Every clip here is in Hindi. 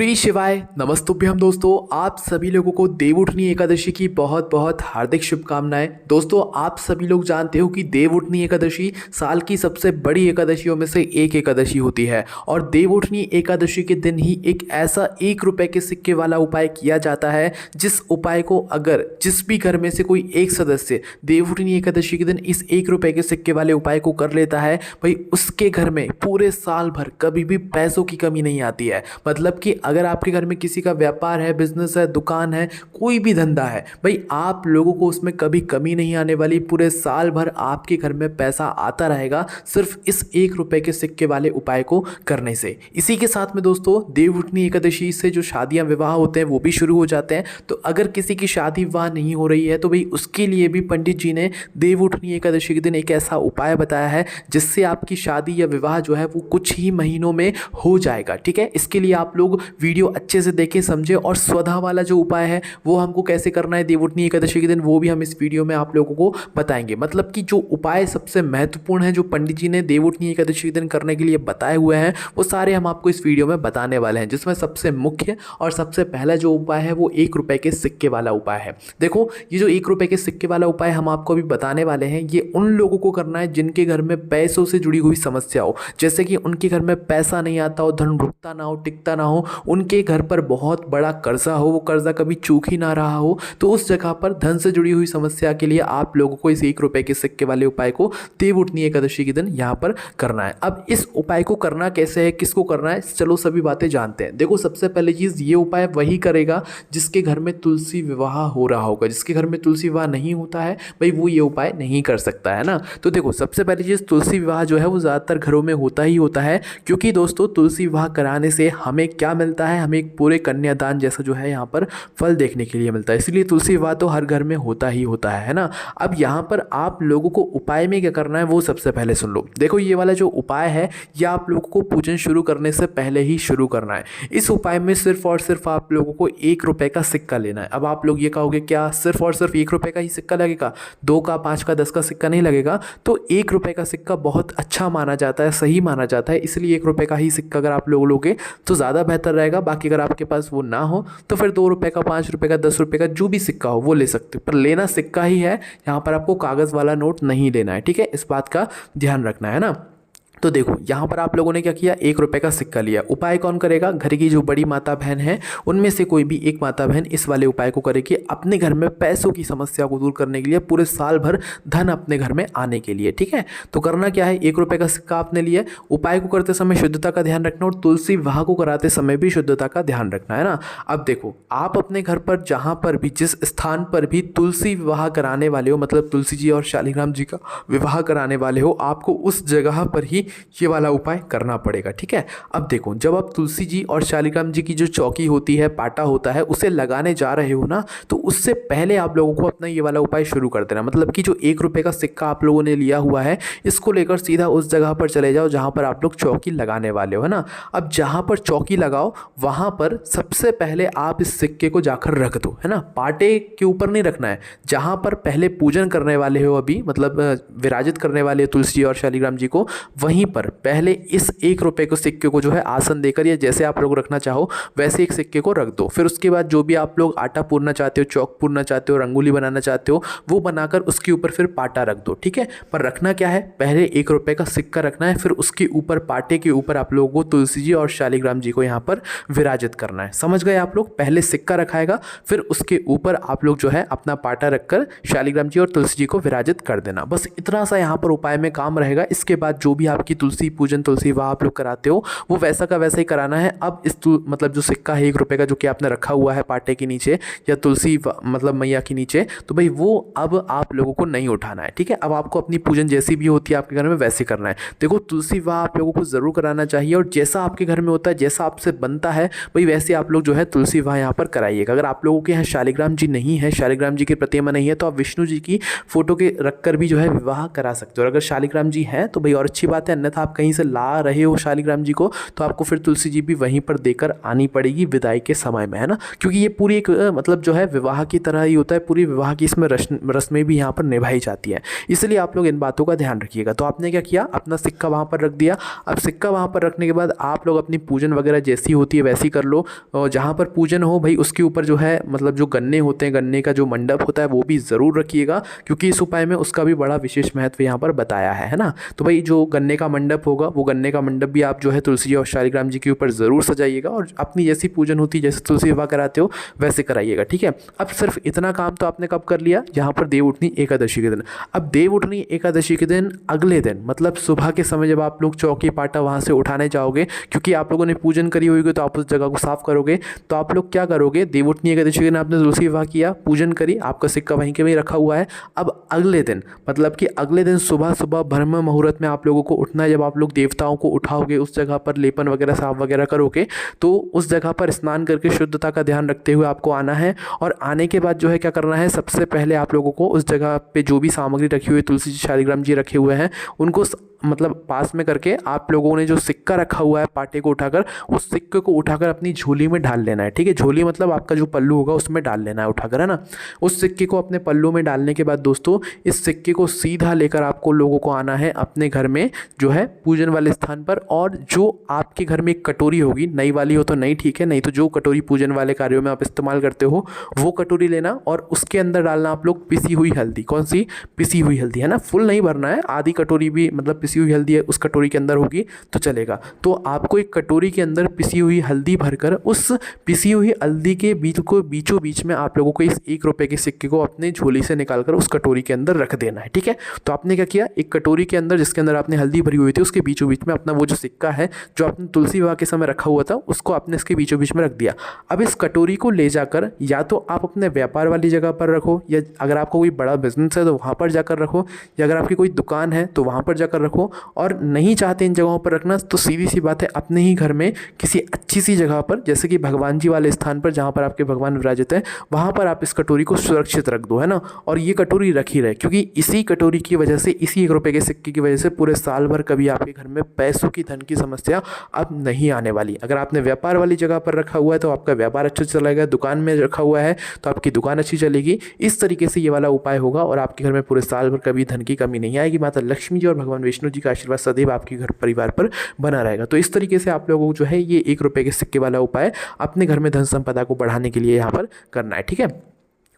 श्री शिवाय नमस्तुभ्यम दोस्तों, आप सभी लोगों को देवउठनी एकादशी की बहुत बहुत हार्दिक शुभकामनाएं। दोस्तों, आप सभी लोग जानते हो कि देवउठनी एकादशी साल की सबसे बड़ी एकादशियों में से एक एकादशी होती है और देवउठनी एकादशी के दिन ही एक ऐसा 1 रुपए के सिक्के वाला उपाय किया जाता है जिस उपाय को अगर जिस भी घर में से कोई एक सदस्य देवउठनी एकादशी के दिन इस 1 रुपए के सिक्के वाले उपाय को कर लेता है, भाई उसके घर में पूरे साल भर कभी भी पैसों की कमी नहीं आती है। मतलब कि अगर आपके घर में किसी का व्यापार है, बिजनेस है, दुकान है, कोई भी धंधा है, भाई आप लोगों को उसमें कभी कमी नहीं आने वाली। पूरे साल भर आपके घर में पैसा आता रहेगा सिर्फ इस 1 रुपए के सिक्के वाले उपाय को करने से। इसी के साथ में दोस्तों, देवउठनी एकादशी से जो शादियां विवाह होते हैं वो भी शुरू हो जाते हैं। तो अगर किसी की शादी विवाह नहीं हो रही है तो भाई उसके लिए भी पंडित जी ने देवउठनी एकादशी के दिन एक ऐसा उपाय बताया है जिससे आपकी शादी या विवाह जो है वो कुछ ही महीनों में हो जाएगा। ठीक है, इसके लिए आप लोग वीडियो अच्छे से देखें, समझे और स्वधा वाला जो उपाय है वो हमको कैसे करना है देवउठनी एकादशी के दिन, वो भी हम इस वीडियो में आप लोगों को बताएंगे। मतलब कि जो उपाय सबसे महत्वपूर्ण है जो पंडित जी ने देवउठनी एकादशी के दिन करने के लिए बताए हुए हैं वो सारे हम आपको इस वीडियो में बताने वाले हैं, जिसमें सबसे मुख्य और सबसे पहला जो उपाय है वो 1 रुपए के सिक्के वाला उपाय है। देखो, ये जो 1 रुपए के सिक्के वाला उपाय हम आपको अभी बताने वाले हैं ये उन लोगों को करना है जिनके घर में पैसों से जुड़ी हुई समस्या हो, जैसे कि उनके घर में पैसा नहीं आता हो, धन रुकता ना हो, टिकता ना हो, उनके घर पर बहुत बड़ा कर्जा हो, वो कर्जा कभी चूक ही ना रहा हो। तो उस जगह पर धन से जुड़ी हुई समस्या के लिए आप लोगों को इस 1 रुपए के सिक्के वाले उपाय को देवउठनी एकादशी के दिन यहाँ पर करना है। अब इस उपाय को करना कैसे है, किसको करना है, चलो सभी बातें जानते हैं। देखो, सबसे पहली चीज ये उपाय वही करेगा जिसके घर में तुलसी विवाह हो रहा होगा। जिसके घर में तुलसी विवाह नहीं होता है भाई वो ये उपाय नहीं कर सकता है ना। तो देखो, सबसे पहली चीज तुलसी विवाह जो है वो ज्यादातर घरों में होता ही होता है, क्योंकि दोस्तों तुलसी विवाह कराने से हमें क्या मिलता है, हमें एक पूरे कन्यादान जैसा जो है यहाँ पर फल देखने के लिए मिलता है। इसलिए तुलसी विवाह तो हर घर में होता ही होता है ना। अब यहाँ पर आप लोगों को उपाय में क्या करना है वो सबसे पहले सुन लो। देखो, ये वाला जो उपाय है ये आप लोगों को पूजन शुरू करने से पहले ही शुरू करना है। इस उपाय में सिर्फ और सिर्फ आप लोगों को 1 रुपए का सिक्का लेना है। अब आप लोग ये कहोगे क्या सिर्फ और सिर्फ 1 रुपए का ही सिक्का लगेगा, 2 का, 5 का, 10 का सिक्का नहीं लगेगा? तो 1 रुपए का सिक्का बहुत अच्छा माना जाता है, सही माना जाता है, इसलिए 1 रुपए का ही सिक्का अगर आप लोग लोगे तो ज़्यादा बेहतर रहेगा। बाकी अगर आपके पास वो ना हो तो फिर 2 रुपए का, 5 रुपए का, 10 रुपए का जो भी सिक्का हो वो ले सकते हो, पर लेना सिक्का ही है। यहाँ पर आपको कागज़ वाला नोट नहीं लेना है। ठीक है, इस बात का ध्यान रखना है ना। तो देखो, यहाँ पर आप लोगों ने क्या किया, 1 रुपए का सिक्का लिया। उपाय कौन करेगा? घर की जो बड़ी माता बहन है उनमें से कोई भी एक माता बहन इस वाले उपाय को करेगी अपने घर में पैसों की समस्या को दूर करने के लिए, पूरे साल भर धन अपने घर में आने के लिए। ठीक है, तो करना क्या है, 1 रुपए का सिक्का आपने लिया। उपाय को करते समय शुद्धता का ध्यान रखना और तुलसी विवाह को कराते समय भी शुद्धता का ध्यान रखना है ना। अब देखो, आप अपने घर पर जहाँ पर भी, जिस स्थान पर भी तुलसी विवाह कराने वाले हो, मतलब तुलसी जी और शालिग्राम जी का विवाह कराने वाले हो, आपको उस जगह पर ही ये वाला उपाय करना पड़ेगा। ठीक है, अब देखो, जब आप तुलसी जी और शालिग्राम जी की जो चौकी होती है, पाटा होता है, उसे लगाने जा रहे हो ना, तो उससे पहले आप लोगों को अपना ये वाला उपाय शुरू कर देना। मतलब कि जो 1 रुपए का सिक्का आप लोगों ने लिया हुआ है इसको लेकर सीधा उस जगह पर चले जाओ जहाँ पर आप लोग चौकी लगाने वाले हो, है ना। अब जहाँ पर चौकी लगाओ वहाँ पर सबसे पहले आप इस सिक्के को जाकर रख दो, है ना। पाटे के ऊपर नहीं रखना है, जहाँ पर पहले पूजन करने वाले हो, अभी मतलब विराजित करने वाले तुलसी जी और शालिग्राम जी को, वहीं पर पहले इस 1 रुपए के सिक्के को जो है आसन देकर, या जैसे आप लोग रखना चाहो वैसे एक सिक्के को रख दो। फिर उसके बाद जो भी आप लोग आटा पूरना चाहते हो, चौक पूरना चाहते हो, रंगोली बनाना चाहते हो, वो बनाकर उसके ऊपर फिर पाटा रख दो। ठीक है, पर रखना क्या है, पहले 1 रुपए का सिक्का रखना है, फिर उसके ऊपर, पाटे के ऊपर आप लोगों को तुलसी जी और शालिग्राम जी को यहाँ पर विराजित करना है। समझ गए आप लोग? पहले सिक्का रखाएगा, फिर उसके ऊपर आप लोग जो है अपना पाटा रखकर शालिग्राम जी और तुलसी जी को विराजित कर देना। बस इतना सा यहाँ पर उपाय में काम रहेगा। इसके बाद जो भी आपकी तुलसी पूजन, तुलसी विवाह आप लोग कराते हो वो वैसा का वैसा ही कराना है। अब इस मतलब जो सिक्का है 1 रुपए का जो कि आपने रखा हुआ है पाटे के नीचे या तुलसी मतलब मैया के नीचे, तो भाई वो अब आप लोगों को नहीं उठाना है। ठीक है, अब आपको अपनी पूजन जैसी भी होती है आपके घर में वैसे करना है। देखो, तुलसी विवाह आप लोगों को जरूर कराना चाहिए और जैसा आपके घर में होता है, जैसा आपसे बनता है भाई वैसे आप लोग जो है तुलसी विवाह यहाँ पर कराइएगा। अगर आप लोगों के यहाँ शालिग्राम जी नहीं है, शालिग्राम जी की प्रतिमा नहीं है, तो आप विष्णु जी की फोटो के रखकर भी जो है विवाह करा सकते हो। और अगर शालिग्राम जी हैं तो भाई और अच्छी बात है, अन्यथा आप कहीं से ला रहे हो शालिग्राम जी को तो आपको फिर तुलसी जी भी वहीं पर देकर आनी पड़ेगी विदाई के समय में, है ना। क्योंकि ये पूरी एक मतलब जो है विवाह की तरह ही होता है, पूरी विवाह की इसमें रस्में भी यहाँ पर निभाई जाती है, इसलिए आप लोग इन बातों का ध्यान रखिएगा। तो आपने क्या किया, अपना सिक्का वहाँ पर रख दिया। अब सिक्का वहाँ पर रखने के बाद आप लोग अपनी पूजन वगैरह जैसी होती है वैसी कर लो, और जहाँ पर पूजन हो भाई उसके ऊपर जो है मतलब जो गन्ने होते हैं, गन्ने का जो मंडप होता है वो भी ज़रूर रखिएगा, क्योंकि इस उपाय में उसका भी बड़ा विशेष महत्व यहाँ पर बताया है ना। तो भाई जो गन्ने का मंडप होगा वो गन्ने का मंडप भी आप जो है तुलसी जी और शालिग्राम जी के ऊपर ज़रूर सजाइएगा, और अपनी जैसी पूजन होती है जैसे तुलसी विवाह कराते हो वैसे कराइएगा, ठीक है। अब सिर्फ इतना काम तो आपने कब कर लिया, यहाँ पर देव उठनी एकादशी के दिन। अब देव उठनी एकादशी के दिन अगले दिन मतलब सुबह के समय जब आप लोग चौकी पाटा वहाँ से उठाने जाओगे, क्योंकि आप लोगों ने पूजन करी होगी तो आप उस जगह को साफ करोगे, तो आप लोग क्या करोगे, देव उठनी एकादशी के दिन आपने तुलसी विवाह किया, पूजन करी, आपका सिक्का वहीं के वहीं रखा हुआ है। अब अगले दिन मतलब कि अगले दिन सुबह सुबह ब्रह्म मुहूर्त में आप लोगों को उठना है। जब आप लोग देवताओं को उठाओगे, उस जगह पर लेपन वगैरह साफ वगैरह करोगे, तो उस जगह पर स्नान करके शुद्धता का ध्यान रखते हुए आपको आना है। और आने के बाद जो है क्या करना है, सबसे पहले आप लोगों को उस जगह पे जो भी सामग्री रखी हुई है, तुलसी जी शालिग्राम जी रखे हुए हैं, उनको मतलब पास में करके आप लोगों ने जो सिक्का रखा हुआ है पाटे को उठाकर, उस सिक्के को उठाकर अपनी झोली में डाल लेना है, ठीक है। झोली मतलब आपका जो पल्लू होगा उसमें डाल लेना है उठाकर, है ना। उस सिक्के को अपने पल्लू में डालने के बाद दोस्तों इस सिक्के को सीधा लेकर आपको लोगों को आना है अपने घर में जो है पूजन वाले स्थान पर। और जो आपके घर में एक कटोरी होगी, नई वाली हो तो नई, ठीक है, नहीं तो जो कटोरी पूजन वाले कार्यों में आप इस्तेमाल करते हो वो कटोरी लेना, और उसके अंदर डालना आप लोग पिसी हुई हल्दी। कौन सी? पिसी हुई हल्दी, है ना। फुल नहीं भरना है, आधी कटोरी भी मतलब पिसी हुई हल्दी है उस कटोरी के अंदर होगी तो चलेगा। तो आपको एक कटोरी के अंदर पिसी हुई हल्दी भरकर उस पिसी हुई हल्दी के बीचों बीच में आप लोगों को इस 1 रुपए के सिक्के को अपने झोली से निकालकर उस कटोरी के अंदर रख देना है, ठीक है। तो आपने क्या किया, एक कटोरी के अंदर जिसके अंदर आपने हल्दी भरी हुई थी उसके बीचों बीच में अपना वो जो सिक्का है जो आपने तुलसी विवाह के समय रखा हुआ था उसको आपने इसके बीचों बीच में रख दिया। अब इस कटोरी को ले जाकर या तो आप अपने व्यापार वाली जगह पर रखो, या अगर आपको कोई बड़ा बिजनेस है तो वहाँ पर जाकर रखो, या अगर आपकी कोई दुकान है तो वहाँ पर जाकर रखो। और नहीं चाहते इन जगहों पर रखना तो सीधी सी बात है अपने ही घर में किसी अच्छी सी जगह पर, जैसे कि भगवान जी वाले स्थान पर जहाँ पर आपके भगवान विराजित हैं, वहाँ पर आप इस कटोरी को सुरक्षित रख दो, है ना। और ये कटोरी रखी रहे, क्योंकि इसी कटोरी की वजह से, इसी 1 रुपए के सिक्के की वजह से पूरे साल भर कभी आपके घर में पैसों की, धन की समस्या अब नहीं आने वाली। अगर आपने व्यापार वाली जगह पर रखा हुआ है तो आपका व्यापार अच्छा चलेगा, दुकान में रखा हुआ है तो आपकी दुकान अच्छी चलेगी। इस तरीके से ये वाला उपाय होगा और आपके घर में पूरे साल भर कभी धन की कमी नहीं आएगी। माता लक्ष्मी जी और भगवान विष्णु जी का आशीर्वाद सदैव आपके घर परिवार पर बना रहेगा। तो इस तरीके से आप लोगों को जो है ये 1 रुपए के सिक्के वाला उपाय अपने घर में धन संपदा को बढ़ाने के लिए यहाँ पर करना है, ठीक है।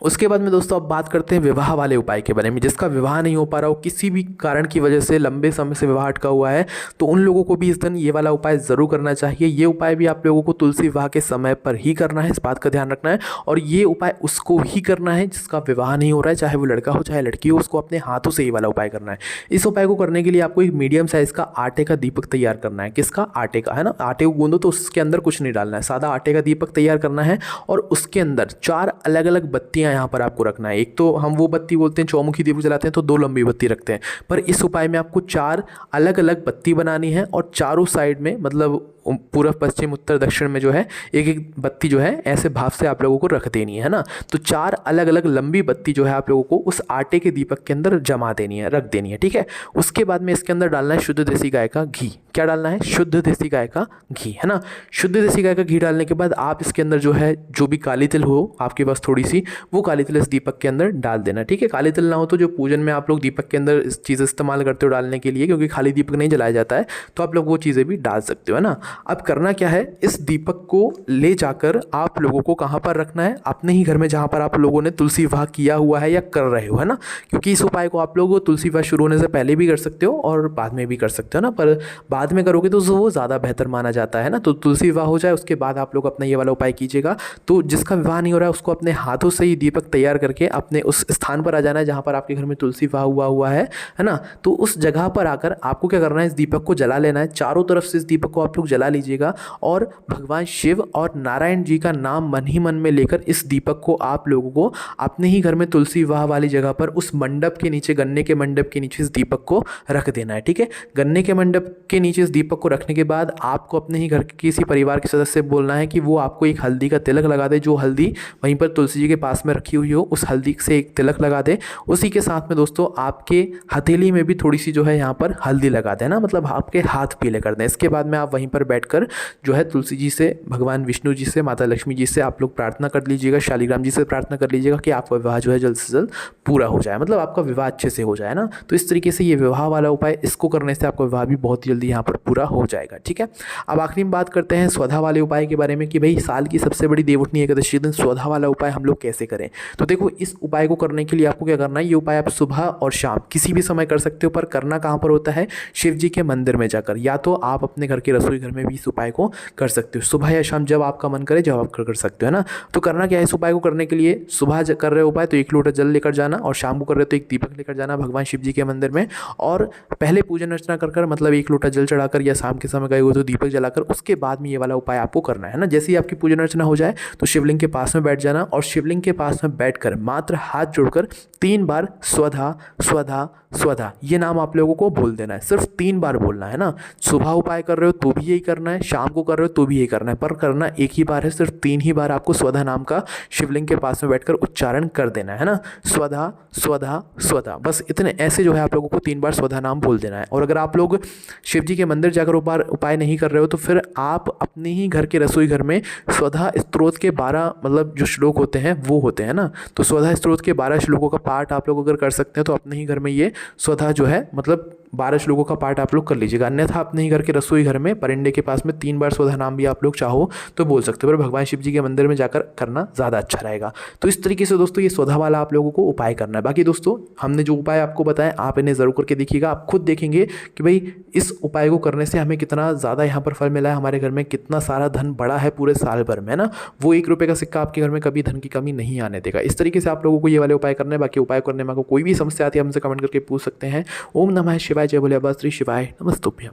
उसके बाद में दोस्तों अब बात करते हैं विवाह वाले उपाय के बारे में। जिसका विवाह नहीं हो पा रहा हो, किसी भी कारण की वजह से लंबे समय से विवाह अटका हुआ है, तो उन लोगों को भी इस दिन ये वाला उपाय ज़रूर करना चाहिए। ये उपाय भी आप लोगों को तुलसी विवाह के समय पर ही करना है, इस बात का ध्यान रखना है। और ये उपाय उसको ही करना है जिसका विवाह नहीं हो रहा है, चाहे वो लड़का हो चाहे लड़की हो, उसको अपने हाथों से ये वाला उपाय करना है। इस उपाय को करने के लिए आपको एक मीडियम साइज़ का आटे का दीपक तैयार करना है। किसका? आटे का, है ना। आटे को गूंदो तो उसके अंदर कुछ नहीं डालना है, सादा आटे का दीपक तैयार करना है। और उसके अंदर 4 अलग अलग बत्तियाँ यहाँ पर आपको रखना है। एक तो हम वो बत्ती बोलते हैं चौमुखी दीपक जलाते हैं तो 2 लंबी बत्ती रखते हैं, पर इस उपाय में आपको 4 अलग अलग बत्ती बनानी है। और चारों साइड में मतलब पूर्व पश्चिम उत्तर दक्षिण में जो है एक एक बत्ती जो है ऐसे भाव से आप लोगों को रख देनी है ना। तो 4 अलग अलग लंबी बत्ती जो है आप लोगों को उस आटे के दीपक के अंदर जमा देनी है, रख देनी है, ठीक है। उसके बाद में इसके अंदर डालना है शुद्ध देसी गाय का घी। क्या डालना है? शुद्ध देसी गाय का घी, है ना। शुद्ध देसी गाय का घी डालने के बाद आप इसके अंदर जो है जो भी काली तिल हो आपके पास थोड़ी सी, वो काली तिल इस दीपक के अंदर डाल देना, ठीक है। काली तिल ना हो तो जो पूजन में आप लोग दीपक के अंदर इस चीज़ इस्तेमाल करते हो डालने के लिए, क्योंकि खाली दीपक नहीं जलाया जाता है, तो आप लोग वो चीज़ें भी डाल सकते हो, है ना। अब करना क्या है, इस दीपक को ले जाकर आप लोगों को कहाँ पर रखना है? अपने ही घर में जहाँ पर आप लोगों ने तुलसी विवाह किया हुआ है या कर रहे हो, है ना। क्योंकि इस उपाय को आप लोग तुलसी विवाह शुरू होने से पहले भी कर सकते हो और बाद में भी कर सकते हो ना, पर बाद में करोगे तो वो ज़्यादा बेहतर माना जाता है ना। तो तुलसी विवाह हो जाए उसके बाद आप लोग अपना ये वाला उपाय कीजिएगा। तो जिसका विवाह नहीं हो रहा है उसको अपने हाथों से ही दीपक तैयार करके अपने उस स्थान पर आ जाना है जहाँ पर आपके घर में तुलसी विवाह हुआ है ना। तो उस जगह पर आकर आपको क्या करना है, इस दीपक को जला लेना है। चारों तरफ से इस दीपक को आप लोग जला जला लीजिएगा और भगवान शिव और नारायण जी का नाम मन ही मन में लेकर इस दीपक को आप लोगों को अपने ही घर में तुलसी विवाह वाली जगह पर उस मंडप के नीचे, गन्ने के मंडप के नीचे इस दीपक को रख देना है। ठीक है, गन्ने के मंडप के नीचे इस दीपक को रखने के बाद आपको अपने ही घर के किसी परिवार के सदस्य से बोलना है कि वो आपको एक हल्दी का तिलक लगा दे। जो हल्दी वहीं पर तुलसी जी के पास में रखी हुई हो, उस हल्दी से एक तिलक लगा दे। उसी के साथ में दोस्तों आपके हथेली में भी थोड़ी सी जो है यहाँ पर हल्दी लगा देना, मतलब आपके हाथ पीले कर दें। इसके बाद में आप वहीं पर बैठकर जो है तुलसी जी से, भगवान विष्णु जी से, माता लक्ष्मी जी से आप लोग प्रार्थना कर लीजिएगा, शालिग्राम जी से प्रार्थना कर लीजिएगा कि आपका विवाह जो है जल्द से जल्द पूरा हो जाए, मतलब आपका विवाह अच्छे से हो जाए ना। तो इस तरीके से ये विवाह वाला उपाय, इसको करने से आपका विवाह भी बहुत जल्दी यहाँ पर पूरा हो जाएगा। ठीक है, अब आखिरी में बात करते हैं स्वधा वाले उपाय के बारे में कि भाई साल की सबसे बड़ी देवउठनी एकादशी के दिन स्वधा वाला उपाय हम लोग कैसे करें। तो देखो, इस उपाय को करने के लिए आपको क्या करना है, ये उपाय आप सुबह और शाम किसी भी समय कर सकते हो, पर करना कहाँ पर होता है, शिव जी के मंदिर में जाकर, या तो आप अपने घर के रसोई घर में भी इस उपाय को कर सकते हो। सुबह या शाम जब आपका मन करे, जब आप कर सकते हो ना। तो करना क्या है, इस उपाय को करने के लिए सुबह कर रहे हो उपाय तो 1 लोटा जल लेकर जाना, और शाम को कर रहे हो तो एक दीपक लेकर जाना भगवान शिव जी के मंदिर में, और पहले पूजन अर्चना कर मतलब 1 लोटा जल चढ़ाकर, या शाम के समय गए हो तो दीपक जलाकर, उसके बाद में ये वाला उपाय आपको करना है ना। जैसे ही आपकी पूजन अर्चना हो जाए तो शिवलिंग के पास में बैठ जाना, और शिवलिंग के पास में बैठकर मात्र हाथ जोड़कर 3 बार स्वधा स्वधा स्वधा ये नाम आप लोगों को बोल देना है। सिर्फ 3 बार बोलना है ना। सुबह उपाय कर रहे हो तो भी यही करना है, शाम को कर रहे हो तो भी यही करना है, पर करना एक ही बार है, सिर्फ 3 ही बार आपको स्वधा नाम का शिवलिंग के पास में बैठकर उच्चारण कर देना है ना। स्वधा स्वधा स्वधा, बस इतने ऐसे जो है आप लोगों को 3 बार स्वधा नाम बोल देना है। और अगर आप लोग शिव जी के मंदिर जाकर उपाय नहीं कर रहे हो तो फिर आप अपने ही घर के रसोई घर में स्वधा स्तोत्र के 12 मतलब जो श्लोक होते हैं वो होते हैं ना, तो स्वधा स्तोत्र के 12 श्लोकों का पाठ आप लोग अगर कर सकते हैं तो अपने ही घर में ये स्वधा जो है मतलब 12 श्लोकों का पाठ आप लोग कर लीजिएगा। अन्यथा अपने ही घर के रसोई घर में परिंडे के पास में 3 बार स्वधा नाम भी आप लोग चाहो तो बोल सकते हो, पर भगवान शिव जी के मंदिर में जाकर करना ज़्यादा अच्छा रहेगा। तो इस तरीके से दोस्तों ये स्वधा वाला आप लोगों को उपाय करना है। बाकी दोस्तों हमने जो उपाय आपको बताया आप इन्हें ज़रूर करके देखिएगा, आप खुद देखेंगे कि भाई इस उपाय को करने से हमें कितना ज़्यादा यहाँ पर फल मिला है, हमारे घर में कितना सारा धन बढ़ा है पूरे साल भर में ना। वो 1 रुपये का सिक्का आपके घर में कभी धन की कमी नहीं आने देगा। इस तरीके से आप लोगों को ये वाले उपाय करने हैं। बाकी उपाय करने में आपको कोई भी समस्या आती है हमसे कमेंट करके पूछ सकते हैं। ओम नमः शिवाय, जय भोले बाबा, श्री शिवाय नमस्तुभ्यम।